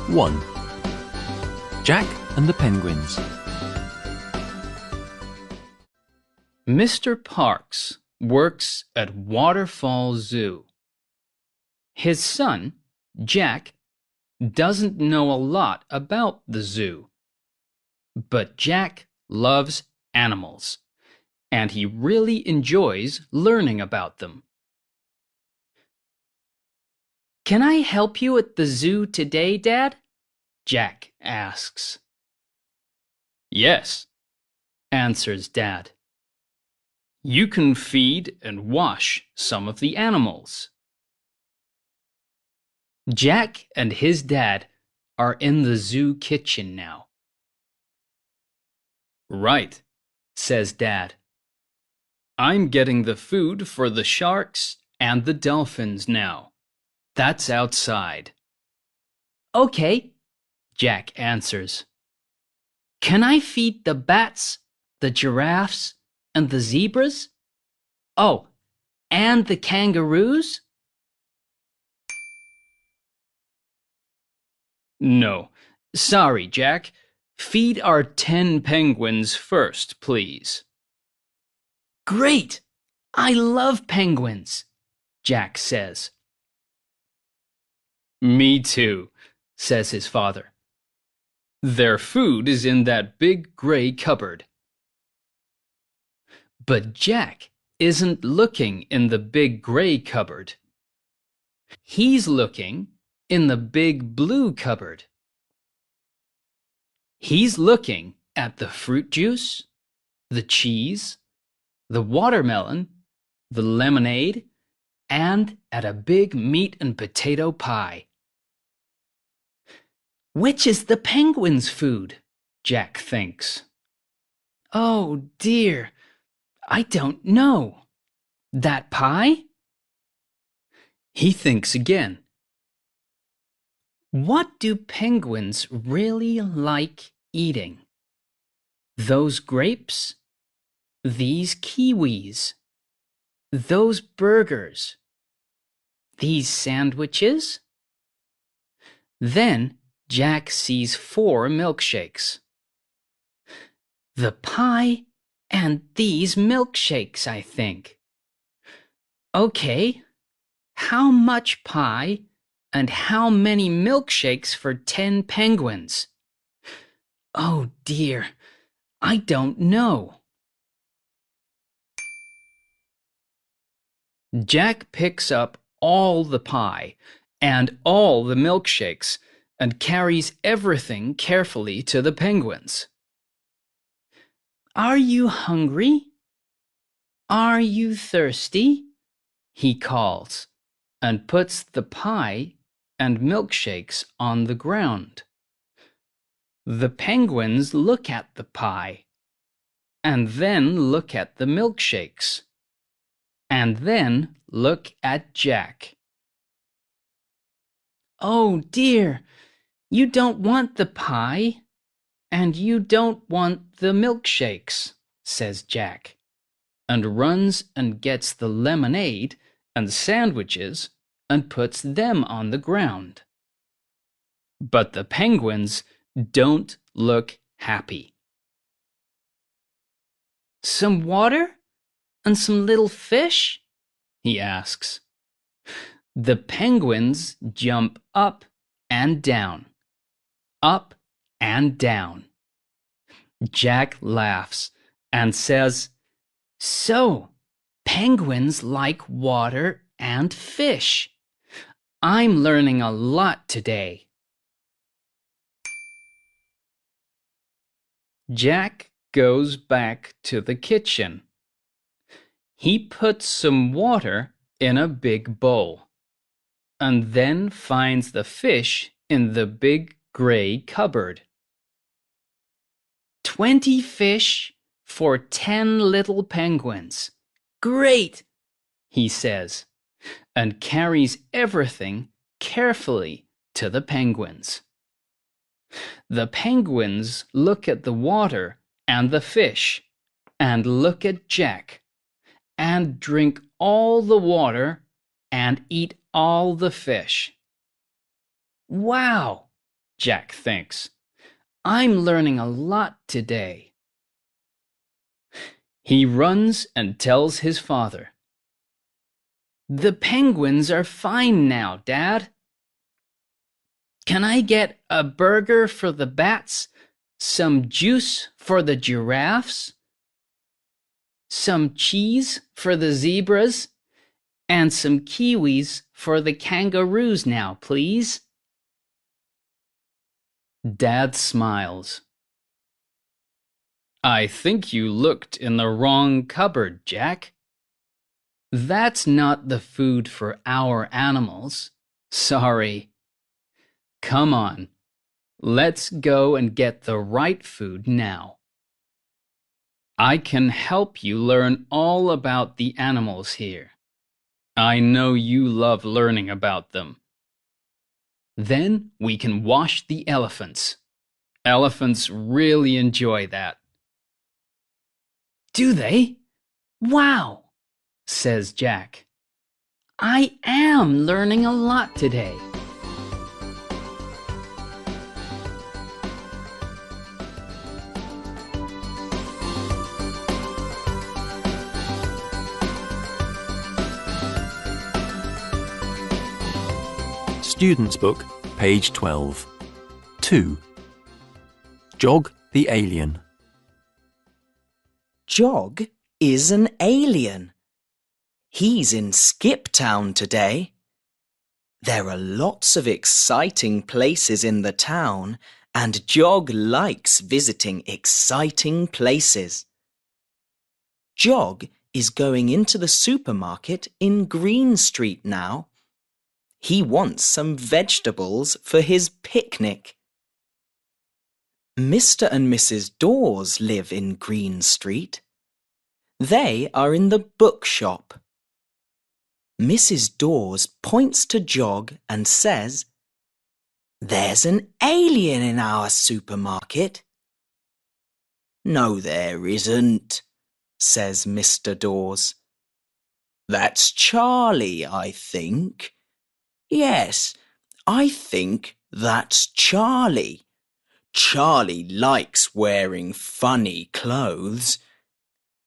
1. Jack and the Penguins. Mr. Parks works at Waterfall Zoo. His son, Jack, doesn't know a lot about the zoo. But Jack loves animals, and he really enjoys learning about them. "Can I help you at the zoo today, Dad?" Jack asks. "Yes," answers Dad. "You can feed and wash some of the animals." Jack and his dad are in the zoo kitchen now. "Right," says Dad. "I'm getting the food for the sharks and the dolphins now. That's outside." "Okay," Jack answers. "Can I feed the bats, the giraffes, and the zebras? Oh, and the kangaroos?" "No, sorry, Jack. Feed our 10 penguins first, please." "Great! I love penguins," Jack says. "Me too," says his father. "Their food is in that big gray cupboard." But Jack isn't looking in the big gray cupboard. He's looking in the big blue cupboard. He's looking at the fruit juice, the cheese, the watermelon, the lemonade, and at a big meat and potato pie. "Which is the penguin's food?" Jack thinks. "Oh dear, I don't know. That pie?" He thinks again. What do penguins really like eating? Those grapes? These kiwis? Those burgers? These sandwiches? Then Jack sees 4 milkshakes. The pie and these milkshakes, I think. Okay, how much pie and how many milkshakes for 10 penguins? Oh dear, I don't know. Jack picks up all the pie and all the milkshakes and carries everything carefully to the penguins. "Are you hungry? Are you thirsty?" he calls, and puts the pie and milkshakes on the ground. The penguins look at the pie, and then look at the milkshakes, and then look at Jack. "Oh dear, you don't want the pie, and you don't want the milkshakes," says Jack, and runs and gets the lemonade and sandwiches and puts them on the ground. But the penguins don't look happy. "Some water and some little fish?" he asks. The penguins jump up and down, up and down. Jack laughs and says, "So, penguins like water and fish. I'm learning a lot today." Jack goes back to the kitchen. He puts some water in a big bowl, and then finds the fish in the big gray cupboard. 20 fish for 10 little penguins. Great, he says, and carries everything carefully to the penguins. The penguins look at the water and the fish, and look at Jack, and drink all the water and eat all the fish. "Wow, Jack thinks. I'm learning a lot today. He runs and tells his father. The penguins are fine now, Dad. Can I get a burger for the bats, some juice for the giraffes, some cheese for the zebras, and some kiwis for the kangaroos now, please? Dad smiles. I think you looked in the wrong cupboard, Jack. That's not the food for our animals. Sorry. Come on, let's go and get the right food now. I can help you learn all about the animals here. I know you love learning about them. Then we can wash the elephants. Elephants really enjoy that. Do they? Wow, says Jack. I am learning a lot today. Student's Book, page 12. 2. Jog the alien. Jog is an alien. He's in Skip Town today. There are lots of exciting places in the town, and Jog likes visiting exciting places. Jog is going into the supermarket in Green Street now. He wants some vegetables for his picnic. Mr. and Mrs. Dawes live in Green Street. They are in the bookshop. Mrs. Dawes points to Jog and says, "There's an alien in our supermarket." "No, there isn't," says Mr. Dawes. "That's Charlie, I think. Yes, I think that's Charlie. Charlie likes wearing funny clothes.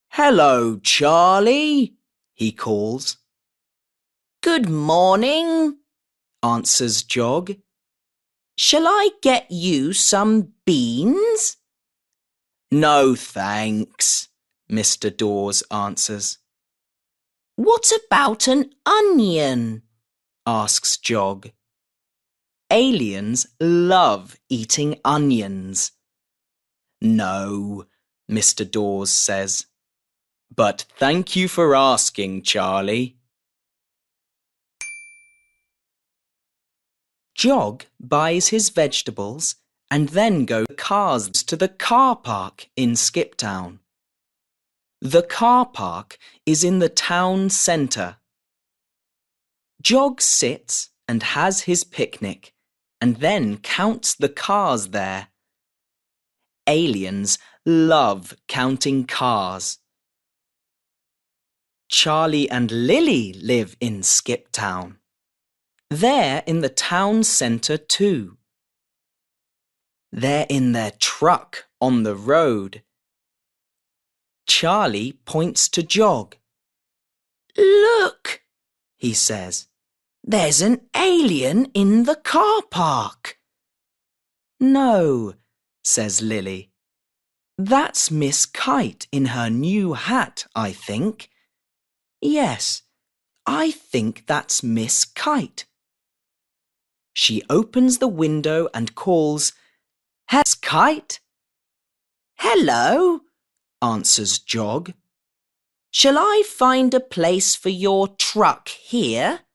Hello, Charlie," he calls. "Good morning," answers Jog. "Shall I get you some beans?" "No, thanks," Mr. Dawes answers. "What about an onion?" asks Jog. Aliens love eating onions. "No," Mr. Dawes says. "But thank you for asking, Charlie." Jog buys his vegetables and then goes cars to the car park in Skiptown. The car park is in the town centre. Jog sits and has his picnic and then counts the cars there. Aliens love counting cars. Charlie and Lily live in Skiptown. They're in the town centre too. They're in their truck on the road. Charlie points to Jog. "Look," he says. "There's an alien in the car park." "No," says Lily. "That's Miss Kite in her new hat, I think. Yes, I think that's Miss Kite." She opens the window and calls, "Miss Kite?" "Hello," answers Jog. "Shall I find a place for your truck here?"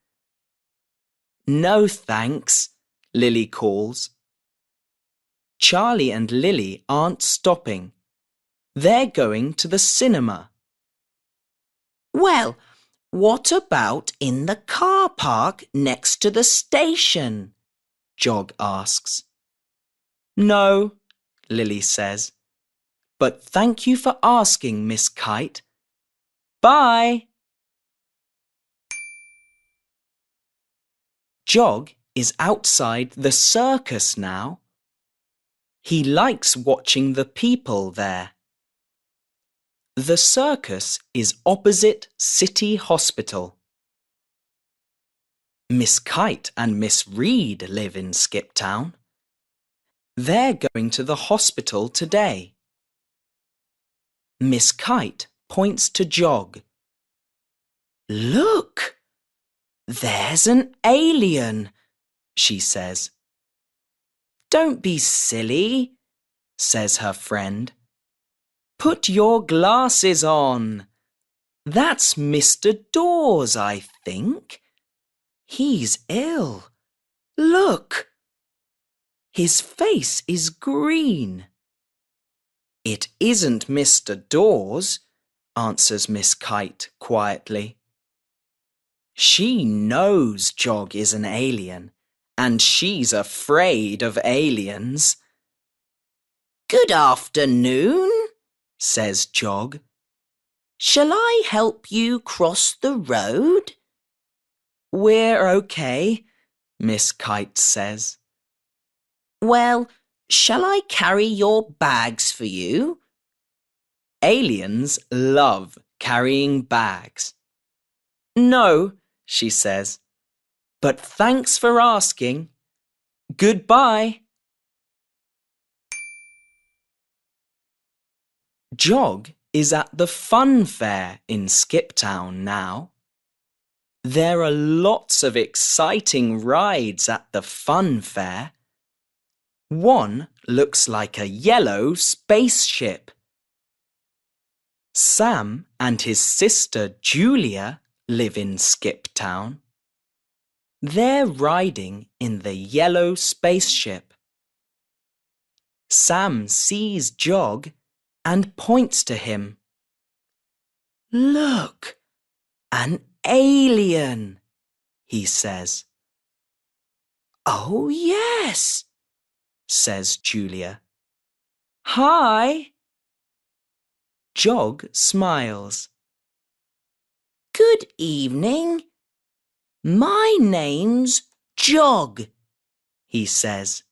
"No, thanks," Lily calls. Charlie and Lily aren't stopping. They're going to the cinema. "Well, what about in the car park next to the station?" Jog asks. "No," Lily says. "But thank you for asking, Miss Kite. Bye." Jog is outside the circus now. He likes watching the people there. The circus is opposite City Hospital. Miss Kite and Miss Reed live in Skiptown. They're going to the hospital today. Miss Kite points to Jog. Look! There's an alien, she says. Don't be silly, says her friend. Put your glasses on. That's Mr. Dawes, I think. He's ill. Look! His face is green. It isn't Mr. Dawes, answers Miss Kite quietly. She knows Jog is an alien, and she's afraid of aliens. Good afternoon, says Jog. Shall I help you cross the road? We're okay, Miss Kite says. Well, shall I carry your bags for you? Aliens love carrying bags. No, she says, but thanks for asking. Goodbye. Jog is at the fun fair in Skiptown now. There are lots of exciting rides at the fun fair. One looks like a yellow spaceship. Sam and his sister Julia live in Skiptown. They're riding in the yellow spaceship. Sam sees Jog and points to him. Look, an alien, he says. Oh, yes, says Julia. Hi. Jog smiles. Good evening. My name's Jog, he says.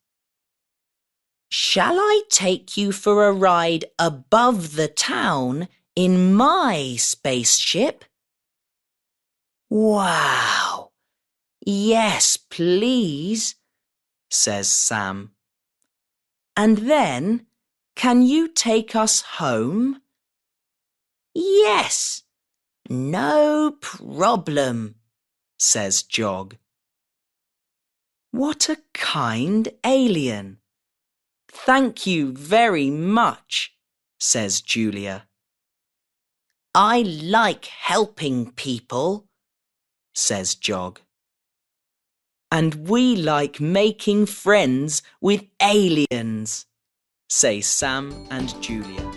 Shall I take you for a ride above the town in my spaceship? Wow! Yes, please, says Sam. And then, can you take us home? Yes, no problem, says Jog. What a kind alien. Thank you very much, says Julia. I like helping people, says Jog. And we like making friends with aliens, say Sam and Julia.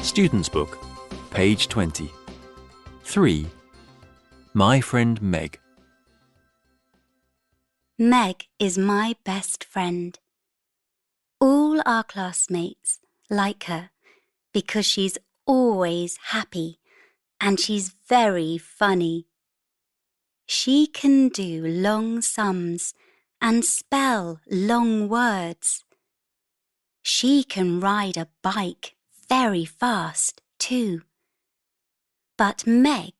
Student's Book, page 20. 3. My friend Meg. Meg is my best friend. All our classmates like her because she's always happy and she's very funny. She can do long sums and spell long words. She can ride a bike very fast too. But Meg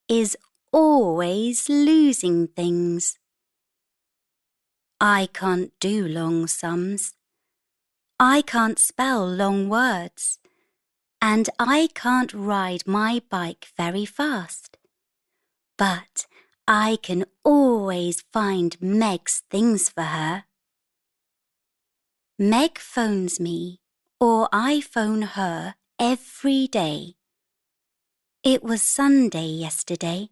is always losing things. I can't do long sums. I can't spell long words. And I can't ride my bike very fast. But I can always find Meg's things for her. Meg phones me, or I phone her every day. It was Sunday yesterday.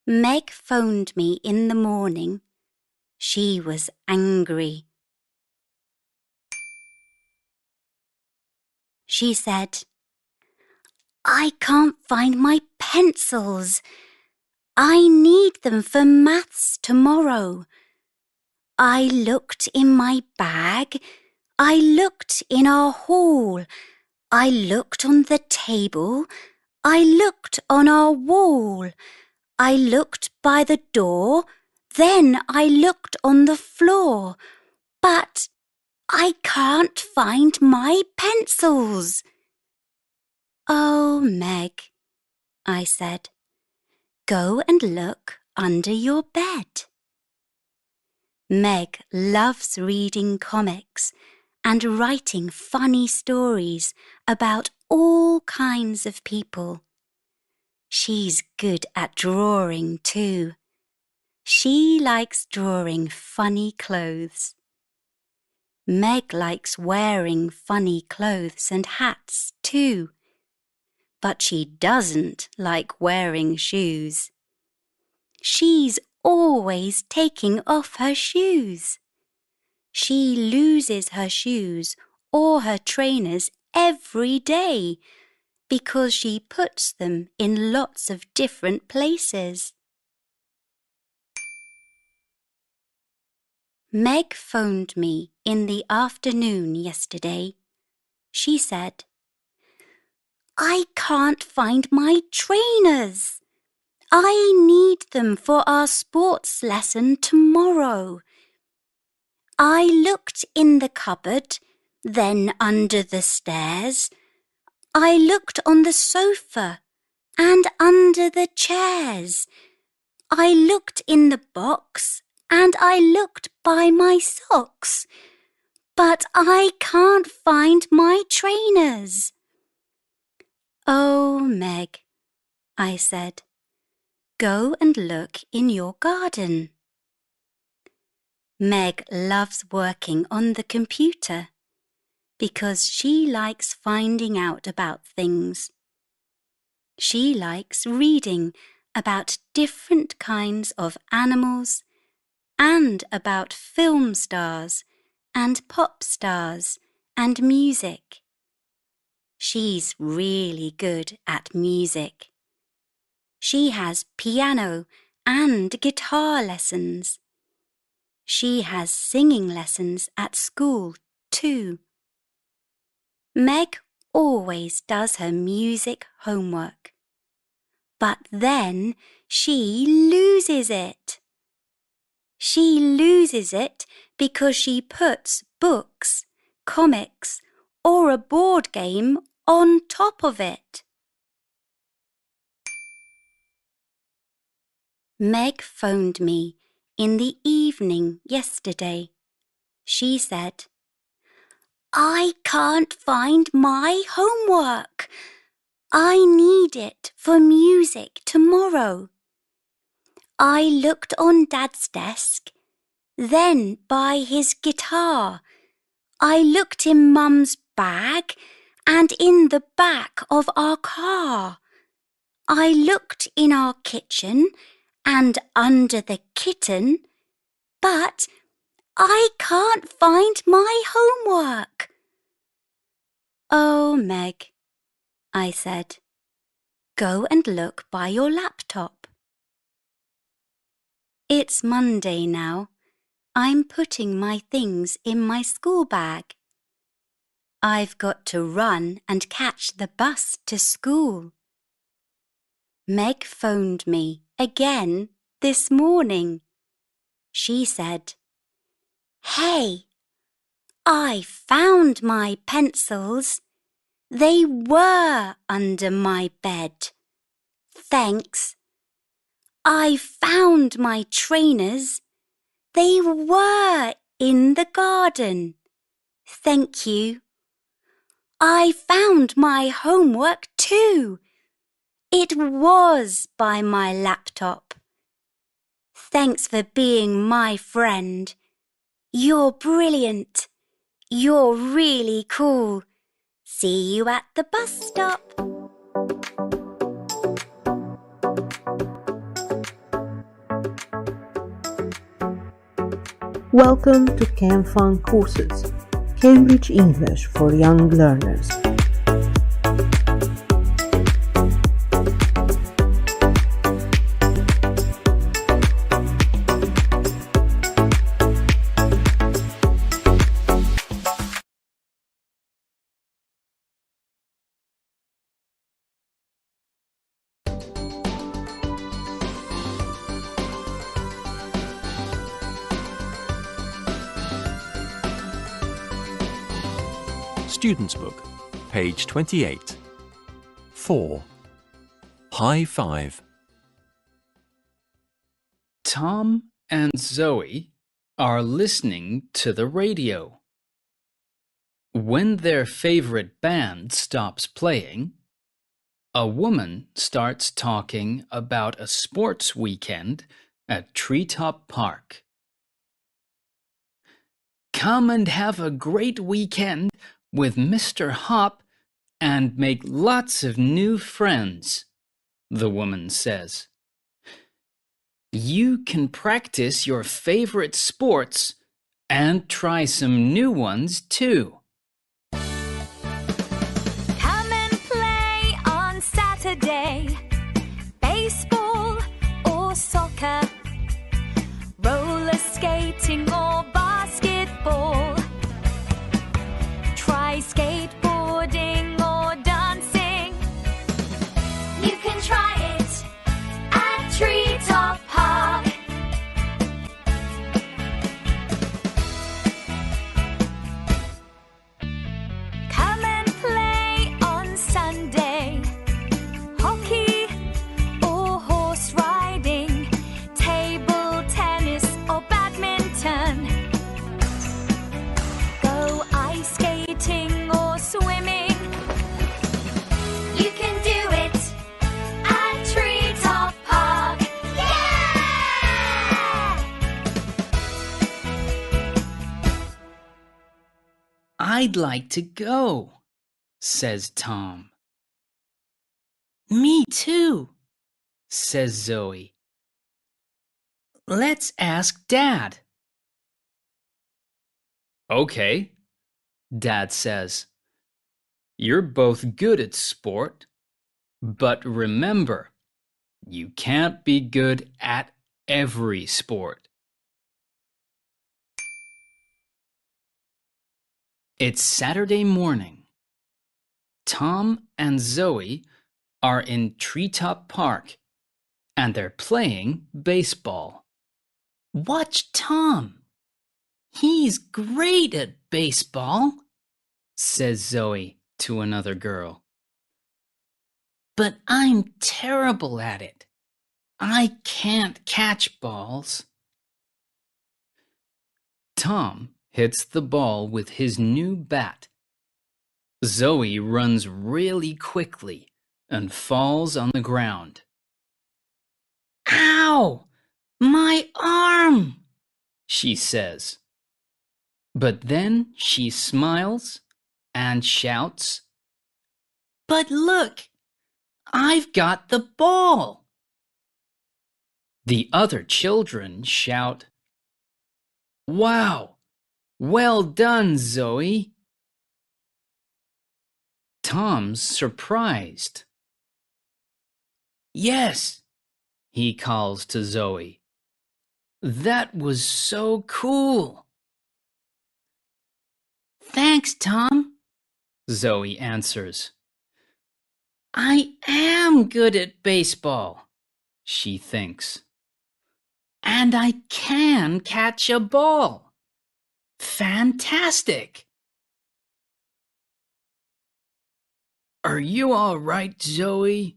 Meg phoned me in the morning. She was angry. She said, I can't find my pencils. I need them for maths tomorrow. I looked in my bag. I looked in our hall. I looked on the table. I looked on our wall. I looked by the door, then I looked on the floor, but I can't find my pencils. Oh, Meg, I said, go and look under your bed. Meg loves reading comics and writing funny stories about all kinds of people. She's good at drawing too. She likes drawing funny clothes. Meg likes wearing funny clothes and hats too, but she doesn't like wearing shoes. She's always taking off her shoes. She loses her shoes or her trainers every day because she puts them in lots of different places. Meg phoned me in the afternoon yesterday. She said, I can't find my trainers. I need them for our sports lesson tomorrow. I looked in the cupboard, then under the stairs. I looked on the sofa and under the chairs. I looked in the box and I looked by my socks, but I can't find my trainers. Oh, Meg, I said, go and look in your garden. Meg loves working on the computer because she likes finding out about things. She likes reading about different kinds of animals and about film stars and pop stars and music. She's really good at music. She has piano and guitar lessons. She has singing lessons at school too. Meg always does her music homework, but then she loses it. She loses it because she puts books, comics, or a board game on top of it. Meg phoned me in the evening yesterday. She said, I can't find my homework. I need it for music tomorrow. I looked on Dad's desk, then by his guitar. I looked in Mum's bag and in the back of our car. I looked in our kitchen and under the kitten, but I can't find my homework. Oh, Meg, I said, go and look by your laptop. It's Monday now. I'm putting my things in my school bag. I've got to run and catch the bus to school. Meg phoned me again this morning. She said, Hey, I found my pencils. They were under my bed. Thanks. I found my trainers. They were in the garden. Thank you. I found my homework too. It was by my laptop. Thanks for being my friend. You're brilliant. You're really cool. See you at the bus stop. Welcome to CamFun Courses, Cambridge English for Young Learners. Student's Book, page 28. 4. High five. Tom and Zoe are listening to the radio. When their favorite band stops playing, a woman starts talking about a sports weekend at Treetop Park. Come and have a great weekend with Mr. Hop and make lots of new friends, the woman says. You can practice your favorite sports and try some new ones too. Come and play on Saturday, baseball or soccer, roller skating or basketball. Try skateboarding or dancing. You can try it at Treetop Park. Come and play on Sunday, hockey or horse riding, table tennis or badminton. Go ice skating or swimming. You can do it at Treetop Park. Yeah! I'd like to go, says Tom. Me too, says Zoe. Let's ask Dad. Okay, Dad says. You're both good at sport, but remember, you can't be good at every sport. It's Saturday morning. Tom and Zoe are in Treetop Park, and they're playing baseball. Watch Tom. He's great at baseball, says Zoe to another girl. But I'm terrible at it. I can't catch balls. Tom hits the ball with his new bat. Zoe runs really quickly and falls on the ground. Ow! My arm! She says. But then she smiles and shouts, But look! I've got the ball! The other children shout, Wow! Well done, Zoe! Tom's surprised. Yes, he calls to Zoe. That was so cool. Thanks, Tom, Zoe answers. I am good at baseball, she thinks. And I can catch a ball. Fantastic! Are you all right, Zoe?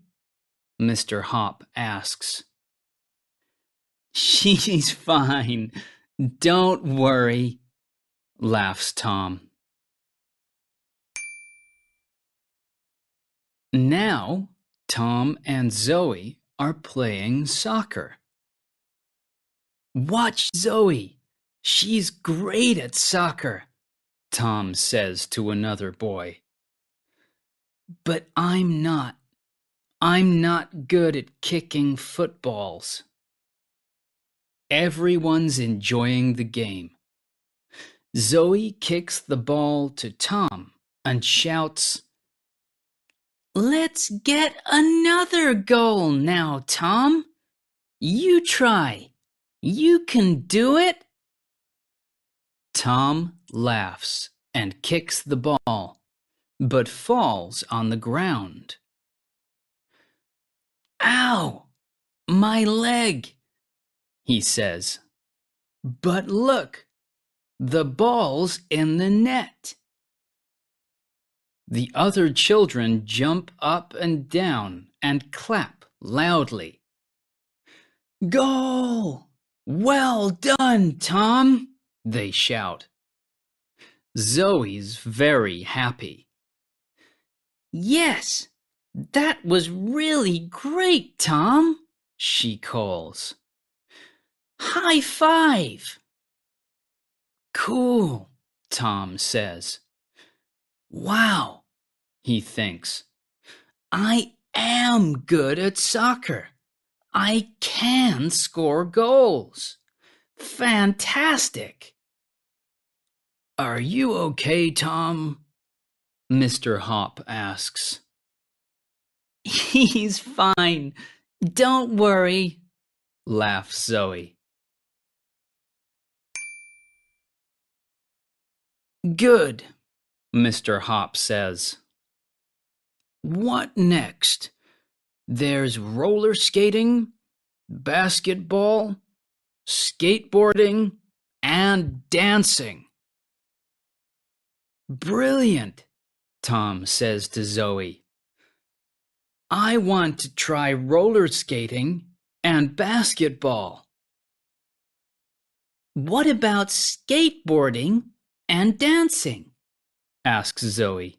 Mr. Hop asks. She's fine. Don't worry, laughs Tom. Now, Tom and Zoe are playing soccer. Watch Zoe. She's great at soccer, Tom says to another boy. But I'm not. I'm not good at kicking footballs. Everyone's enjoying the game. Zoe kicks the ball to Tom and shouts, Let's get another goal now, Tom. You try. You can do it. Tom laughs and kicks the ball, but falls on the ground. Ow! My leg, he says. But look, the ball's in the net. The other children jump up and down and clap loudly. Goal! Well done, Tom! They shout. Zoe's very happy. Yes, that was really great, Tom, she calls. High five! Cool, Tom says. Wow, he thinks. I am good at soccer. I can score goals. Fantastic. Are you okay, Tom? Mr. Hop asks. He's fine. Don't worry, laughs Zoe. Good, Mr. Hop says. What next? There's roller skating, basketball, skateboarding, and dancing. Brilliant, Tom says to Zoe. I want to try roller skating and basketball. What about skateboarding and dancing? Asks Zoe.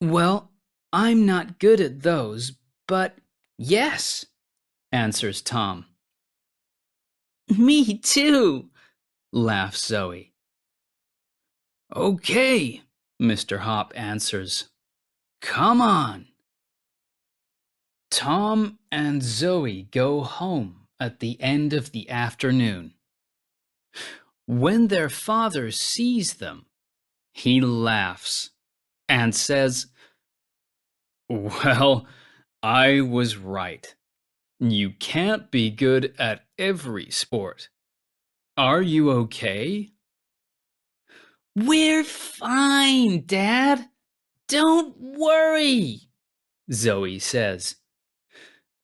Well, I'm not good at those, but yes, answers Tom. Me too, laughs Zoe. Okay, Mr. Hop answers. Come on. Tom and Zoe go home at the end of the afternoon. When their father sees them, he laughs and says, Well, I was right. You can't be good at every sport. Are you okay? We're fine, Dad. Don't worry, Zoe says.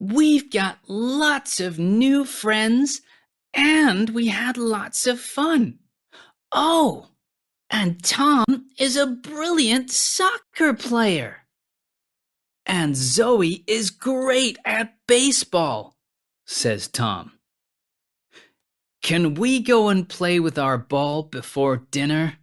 We've got lots of new friends and we had lots of fun. Oh, and Tom is a brilliant soccer player. And Zoe is great at baseball, says Tom. Can we go and play with our ball before dinner?